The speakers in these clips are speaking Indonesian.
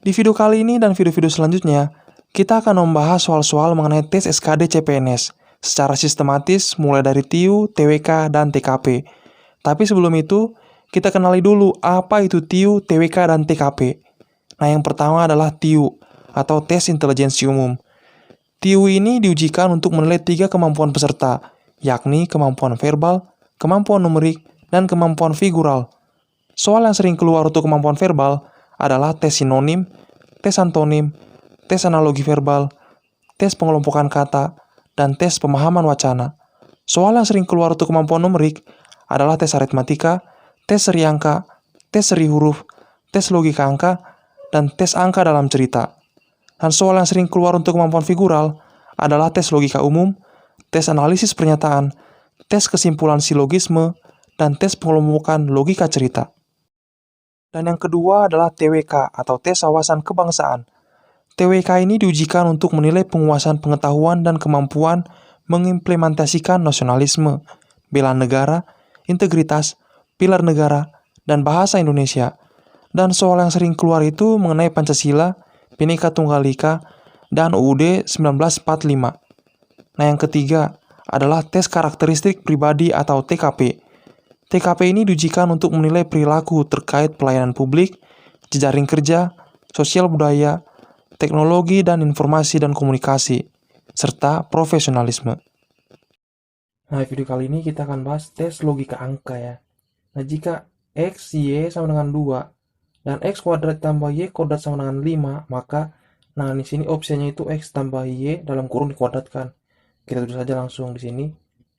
Di video kali ini dan video-video selanjutnya, kita akan membahas soal-soal mengenai tes SKD CPNS secara sistematis mulai dari TIU, TWK, dan TKP. Tapi sebelum itu, kita kenali dulu apa itu TIU, TWK, dan TKP. Nah, yang pertama adalah TIU atau Tes Intelijensi Umum. TIU ini diujikan untuk menilai 3 kemampuan peserta, yakni kemampuan verbal, kemampuan numerik, dan kemampuan figural. Soal yang sering keluar untuk kemampuan verbal adalah tes sinonim, tes antonim, tes analogi verbal, tes pengelompokan kata, dan tes pemahaman wacana. Soal yang sering keluar untuk kemampuan numerik adalah tes aritmatika, tes seri angka, tes seri huruf, tes logika angka, dan tes angka dalam cerita. Dan soal yang sering keluar untuk kemampuan figural adalah tes logika umum, tes analisis pernyataan, tes kesimpulan silogisme, dan tes pengelompokan logika cerita. Dan yang kedua adalah TWK atau tes wawasan kebangsaan. TWK ini diujikan untuk menilai penguasaan pengetahuan dan kemampuan mengimplementasikan nasionalisme, bela negara, integritas, pilar negara, dan bahasa Indonesia. Dan soal yang sering keluar itu mengenai Pancasila, Bhinneka Tunggal Ika, dan UUD 1945. Nah, yang ketiga adalah tes karakteristik pribadi atau TKP. TKP ini diujikan untuk menilai perilaku terkait pelayanan publik, jejaring kerja, sosial budaya, teknologi dan informasi dan komunikasi, serta profesionalisme. Nah, video kali ini kita akan bahas tes logika angka ya. Nah, jika X, Y sama dengan 2, dan X kuadrat tambah Y kuadrat sama dengan 5, maka, nah di sini opsinya itu X tambah Y dalam kurung dikuadratkan. Kita tulis saja langsung di sini,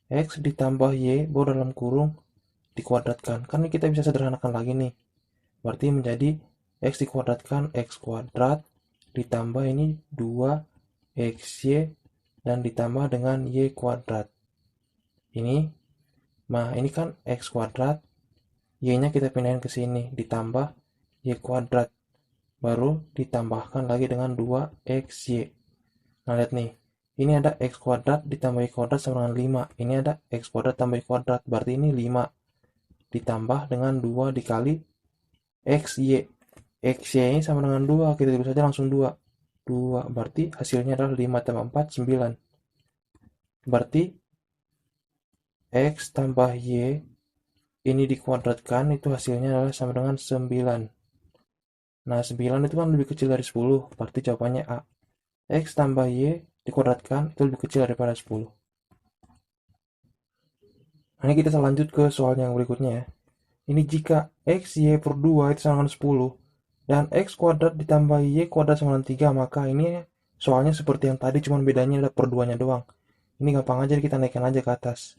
X ditambah Y baru dalam kurung dikuadratkan. Kan kita bisa sederhanakan lagi nih. Berarti menjadi X dikuadratkan X kuadrat ditambah ini 2XY dan ditambah dengan Y kuadrat. Ini, nah ini kan X kuadrat, Y-nya kita pindahin ke sini, ditambah Y kuadrat. Baru ditambahkan lagi dengan 2XY. Nah lihat nih, ini ada X kuadrat ditambah Y kuadrat sama dengan 5. Ini ada X kuadrat tambah Y kuadrat, berarti ini 5. Ditambah dengan 2 dikali XY. XY ini sama dengan 2, kita tulis saja langsung 2. 2, berarti hasilnya adalah 5 tambah 4, 9. Berarti X tambah Y ini dikuadratkan, itu hasilnya adalah sama dengan 9. Nah, 9 itu kan lebih kecil dari 10, berarti jawabannya A. X tambah Y dikuadratkan, itu lebih kecil daripada 10. Nah, ini kita lanjut ke soal yang berikutnya ya. Ini jika X, Y per 2 itu sama dengan 10, dan X kuadrat ditambah Y kuadrat sama dengan 3, maka ini soalnya seperti yang tadi, cuman bedanya ada per 2-nya doang. Ini gampang aja, kita naikkan aja ke atas.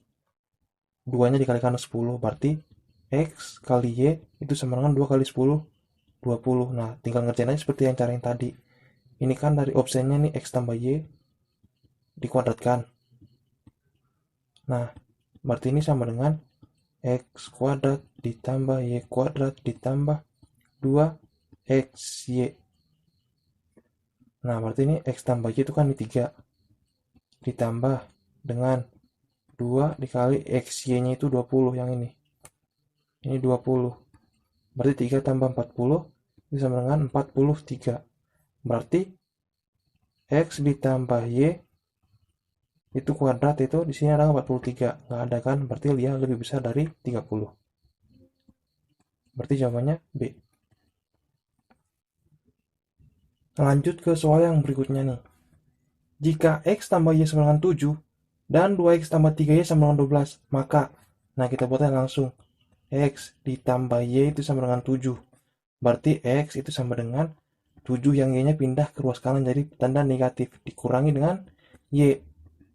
2-nya dikalikan 10, berarti X kali Y itu sama dengan 2 kali 10, 20. Nah, tinggal ngerjain aja seperti yang cara yang tadi. Ini kan dari opsinya nih, X tambah Y dikuadratkan. Nah, berarti ini sama dengan X kuadrat ditambah Y kuadrat ditambah 2XY. Nah, berarti ini X tambah Y itu kan 3. Ditambah dengan 2 dikali XY-nya itu 20 yang ini. Ini 20. Berarti 3 tambah 40 itu sama dengan 43. Berarti X ditambah Y itu kuadrat itu di sini ada 43. Nggak ada kan? Berarti dia lebih besar dari 30. Berarti jawabannya B. Lanjut ke soal yang berikutnya nih. Jika X tambah Y sama dengan 7 dan 2X tambah 3Y sama dengan 12, maka, nah kita buatnya langsung. X ditambah Y itu sama dengan 7. Berarti X itu sama dengan 7 yang Y-nya pindah ke ruas kanan jadi tanda negatif. Dikurangi dengan Y.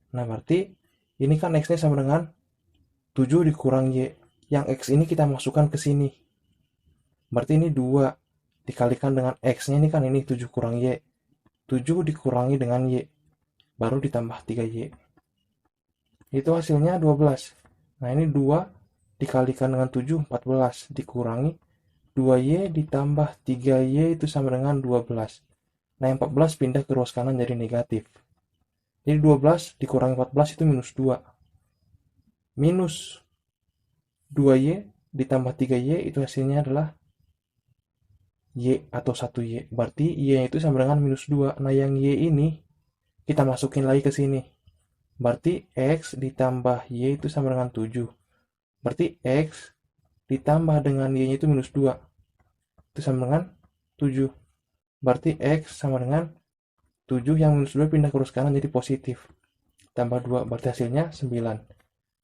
Nah berarti ini kan X-nya sama dengan 7 dikurang Y. Yang X ini kita masukkan ke sini. Berarti ini 2 dikalikan dengan X-nya ini kan ini 7 kurang Y. 7 dikurangi dengan Y. Baru ditambah 3Y. Itu hasilnya 12. Nah ini 2 dikalikan dengan 7, 14. Dikurangi 2Y ditambah 3Y itu sama dengan 12. Nah yang 14 pindah ke ruas kanan jadi negatif. Jadi 12 dikurangi 14 itu minus 2. Minus 2Y ditambah 3Y itu hasilnya adalah Y atau 1Y. Berarti Y itu sama dengan minus 2. Nah, yang Y ini kita masukin lagi ke sini. Berarti X ditambah Y itu sama dengan 7. Berarti X ditambah dengan Y-nya itu minus 2. Itu sama dengan 7. Berarti X sama dengan 7 yang minus 2 pindah ke arus kanan jadi positif. Tambah 2, berarti hasilnya 9.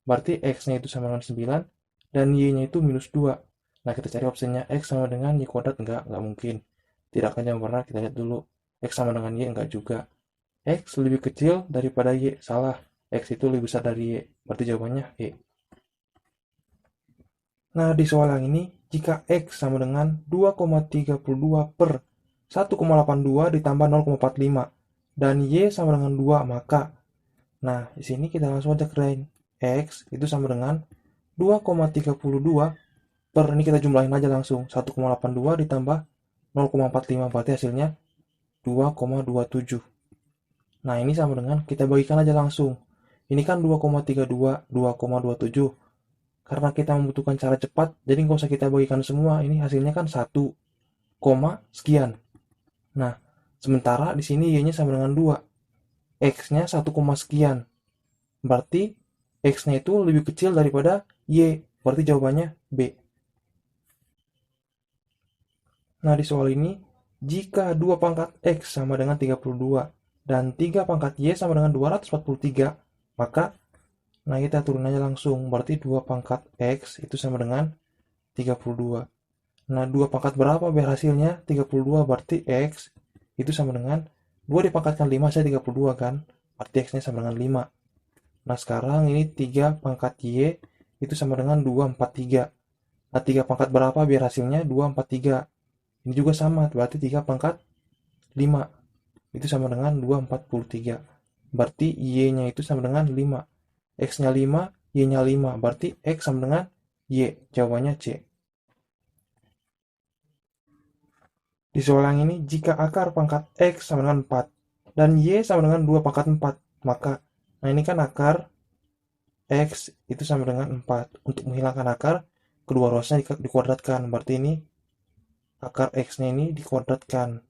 Berarti X-nya itu sama dengan 9, dan Y-nya itu minus 2. Nah, kita cari opsinya X sama dengan Y kuadrat, enggak mungkin. Tidak akan yang benar, kita lihat dulu. X sama dengan Y, enggak juga. X lebih kecil daripada Y, salah. X itu lebih besar dari Y, berarti jawabannya E. Nah, di soal yang ini, jika X sama dengan 2,32 per 1,82 ditambah 0,45, dan Y sama dengan 2, maka, nah, di sini kita langsung aja kerjain. X itu sama dengan 2,32 per, ini kita jumlahin aja langsung, 1,82 ditambah 0,45, berarti hasilnya 2,27. Nah, ini sama dengan kita bagikan aja langsung. Ini kan 2,32, 2,27. Karena kita membutuhkan cara cepat, jadi nggak usah kita bagikan semua. Ini hasilnya kan 1, sekian. Nah, sementara di sini Y-nya sama dengan 2. X-nya 1, sekian. Berarti X-nya itu lebih kecil daripada Y. Berarti jawabannya B. Nah, di soal ini, jika 2 pangkat X sama dengan 32 dan 3 pangkat Y sama dengan 243, maka, nah kita turun aja langsung. Berarti 2 pangkat X itu sama dengan 32. Nah, 2 pangkat berapa biar hasilnya? 32, berarti X itu sama dengan 2 dipangkatkan 5, saya 32 kan? Berarti X-nya sama dengan 5. Nah, sekarang ini 3 pangkat Y itu sama dengan 243. Nah, 3 pangkat berapa biar hasilnya 243? Ini juga sama, berarti 3 pangkat 5. Itu sama dengan 243. Berarti Y-nya itu sama dengan 5. X-nya 5, Y-nya 5. Berarti X sama dengan Y. Jawabannya C. Di soal yang ini, jika akar pangkat X sama dengan 4 dan Y sama dengan 2 pangkat 4, maka, nah ini kan akar X itu sama dengan 4. Untuk menghilangkan akar, kedua ruasnya dikuadratkan. Berarti ini akar X-nya ini dikuadratkan.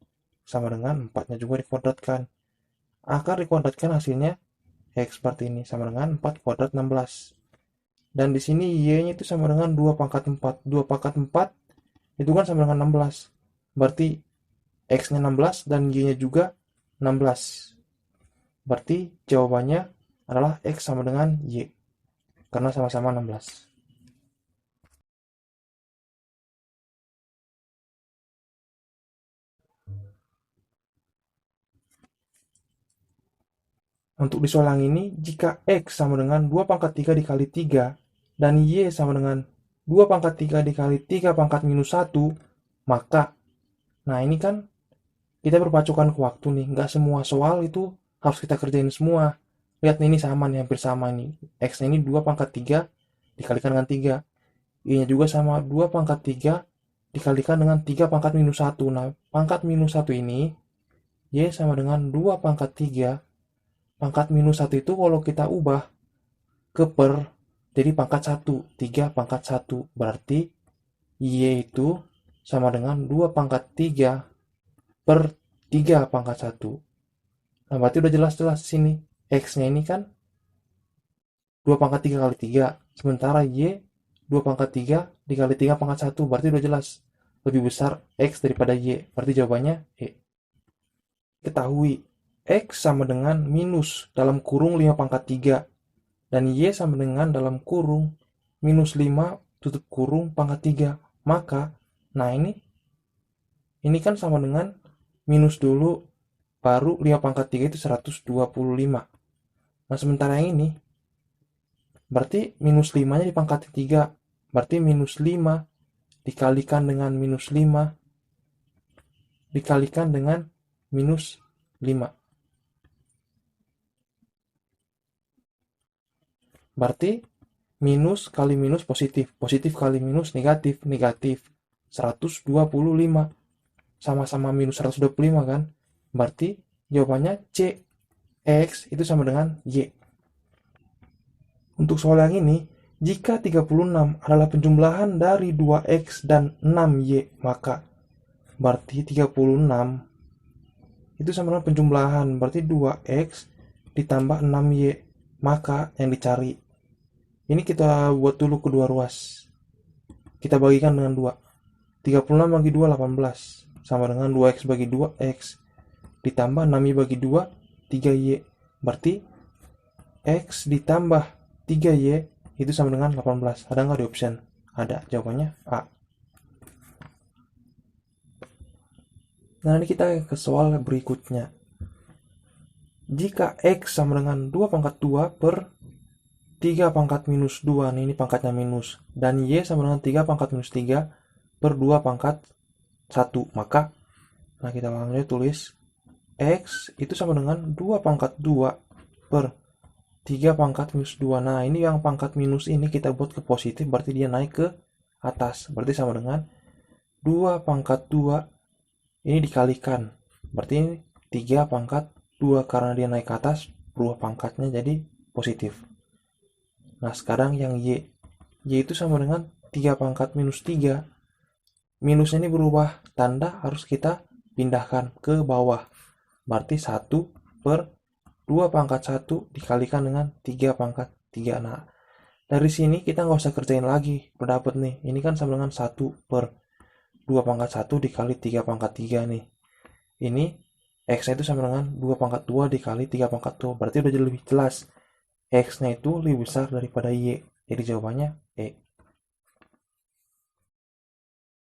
Sama dengan 4-nya juga dikuadratkan. Akar dikuadratkan hasilnya X seperti ini. Sama dengan 4 kuadrat 16. Dan di sini Y-nya itu sama dengan 2 pangkat 4. 2 pangkat 4 itu kan sama dengan 16. Berarti X-nya 16 dan Y-nya juga 16. Berarti jawabannya adalah X sama dengan Y. Karena sama-sama 16. Untuk di soal yang ini, jika X sama dengan 2 pangkat 3 dikali 3, dan Y sama dengan 2 pangkat 3 dikali 3 pangkat minus 1, maka, nah ini kan kita berpacukan ke waktu nih, nggak semua soal itu harus kita kerjain semua. Lihat nih, ini sama nih, hampir sama nih. X-nya ini 2 pangkat 3 dikalikan dengan 3. Y-nya juga sama 2 pangkat 3 dikalikan dengan 3 pangkat minus 1. Nah, pangkat minus 1 ini, Y sama dengan 2 pangkat 3. Pangkat minus 1 itu kalau kita ubah ke per, jadi pangkat 1. 3 pangkat 1. Berarti Y itu sama dengan 2 pangkat 3 per 3 pangkat 1. Nah, berarti udah jelas-jelas di sini. X-nya ini kan 2 pangkat 3 kali 3. Sementara Y 2 pangkat 3 dikali 3 pangkat 1. Berarti udah jelas. Lebih besar X daripada Y. Berarti jawabannya E. Ketahui X sama dengan minus dalam kurung 5 pangkat 3. Dan Y sama dengan dalam kurung minus 5 tutup kurung pangkat 3. Maka, nah ini kan sama dengan minus dulu, baru 5 pangkat 3 itu 125. Nah, sementara yang ini, berarti minus 5-nya dipangkat 3. Berarti minus 5 dikalikan dengan minus 5 dikalikan dengan minus 5. Berarti minus kali minus positif. Positif kali minus negatif. Negatif 125. Sama-sama minus 125 kan? Berarti jawabannya C. X itu sama dengan Y. Untuk soal yang ini, jika 36 adalah penjumlahan dari 2X dan 6Y, maka, berarti 36 itu sama dengan penjumlahan, berarti 2x ditambah 6y. Maka yang dicari, ini kita buat dulu kedua ruas. Kita bagikan dengan 2. 36 bagi 2, 18. Sama dengan 2x bagi 2, x. Ditambah 6y bagi 2, 3y. Berarti x ditambah 3y itu sama dengan 18. Ada nggak di option? Ada. Jawabannya A. Nah, ini kita ke soal berikutnya. Jika x sama dengan 2 pangkat 2 per 3 pangkat minus 2, nih, ini pangkatnya minus, dan y sama dengan 3 pangkat minus 3 per 2 pangkat 1, maka, nah kita langsung aja tulis, x itu sama dengan 2 pangkat 2 per 3 pangkat minus 2. Nah, ini yang pangkat minus ini kita buat ke positif, berarti dia naik ke atas. Berarti sama dengan 2 pangkat 2 ini dikalikan. Berarti ini 3 pangkat 2, karena dia naik ke atas, berubah pangkatnya jadi positif. Nah, sekarang yang y. Y itu sama dengan 3 pangkat minus 3. Minus ini berubah tanda, harus kita pindahkan ke bawah. Berarti 1 per 2 pangkat 1 dikalikan dengan 3 pangkat 3. Nah, dari sini kita nggak usah kerjain lagi. Udah dapet nih. Ini kan sama dengan 1 per 2 pangkat 1 dikali 3 pangkat 3 nih. Ini x-nya itu sama dengan 2 pangkat 2 dikali 3 pangkat 2. Berarti udah jadi lebih jelas. X-nya itu lebih besar daripada y. Jadi jawabannya E.